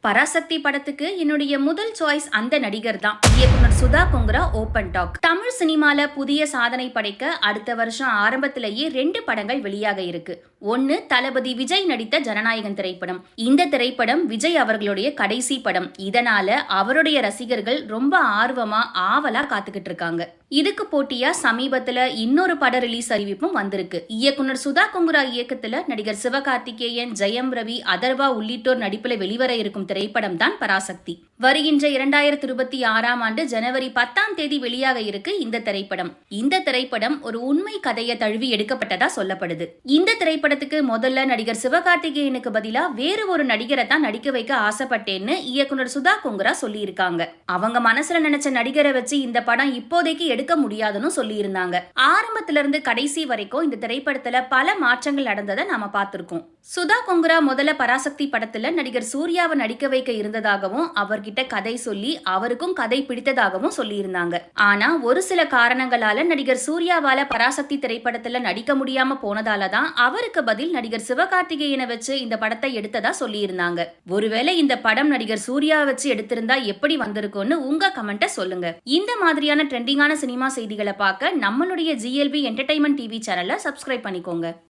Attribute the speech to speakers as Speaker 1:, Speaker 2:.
Speaker 1: பராசக்தி படத்துக்கு என்னுடைய முதல் சாய்ஸ் அந்த நடிகர் தான். இயக்குனர் சுதா கொங்கரா ஓபன் டாக். தமிழ் சினிமால புதிய சாதனை படைக்க அடுத்த வருஷம் ஆரம்பத்திலேயே 2 படங்கள் வெளியாக இருக்கு. ஒன்னு தளபதி விஜய் நடித்த ஜனநாயகன் திரைப்படம். இந்த திரைப்படம் விஜய் அவர்களுடைய கடைசி படம். இதனால அவருடைய ரசிகர்கள் ரொம்ப ஆர்வமா ஆவலா காத்துக்கிட்டு இருக்காங்க. இதுக்கு போட்டியா சமீபத்துல இன்னொரு பட ரிலீஸ் அறிவிப்பும் வந்திருக்கு. இயக்குனர் சுதா கொங்குரா இயக்கத்துல நடிகர் சிவகார்த்திகேயன், ஜெயம் ரவி, அதர்வா உள்ளிட்டோர் நடிப்புல வெளிவர இருக்கும் திரைப்படம் தான் பராசக்தி. வருகின்ற 2026ஆம் ஆண்டு ஜனவரி 10ஆம் தேதி வெளியாக இருக்கு இந்த திரைப்படம். இந்த திரைப்படம் ஒரு உண்மை கதையை தழுவி எடுக்கப்பட்டதா சொல்லப்படுது. இந்த திரைப்படத்துக்கு முதல்ல நடிகர் சிவகார்த்திகேயனுக்கு பதிலா வேறு ஒரு நடிகரை தான் நடிக்க வைக்க ஆசைப்பட்டேன்னு இயக்குனர் சுதா கொங்குரா சொல்லி இருக்காங்க. அவங்க மனசுல நினைச்ச நடிகரை வச்சு இந்த படம் இப்போதைக்கு எடுக்க முடியாதுன்னு சொல்லி இருந்தாங்க. ஆரம்பத்துல இருந்து கடைசி வரைக்கும் இந்த திரைப்படத்துல பல மாற்றங்கள் நடந்ததை நாம பார்த்திருக்கோம். சுதா கொங்குரா முதல்ல பராசக்தி படத்துல நடிகர் சூர்யாவை நடிக்க வைக்க இருந்ததாகவும் அவர்கிட்ட கதை சொல்லி அவருக்கும் கதை பிடித்ததாகவும் சொல்லி இருந்தாங்க. ஆனா ஒரு சில காரணங்களால நடிகர் சூர்யாவால பராசக்தி திரைப்படத்துல நடிக்க முடியாம போனதாலதான் அவருக்கு பதில் நடிகர் சிவகார்த்திகேயனை வச்சு இந்த படத்தை எடுத்ததா சொல்லி இருந்தாங்க. ஒருவேளை இந்த படம் நடிகர் சூர்யா வச்சு எடுத்திருந்தா எப்படி வந்திருக்கும்னு உங்க கமெண்ட்டை சொல்லுங்க. இந்த மாதிரியான ட்ரெண்டிங்கான சினிமா செய்திகளை பார்க்க நம்மளுடைய GLB என்டர்டைன்மெண்ட் டிவி சேனலை சப்ஸ்கிரைப் பண்ணிக்கோங்க.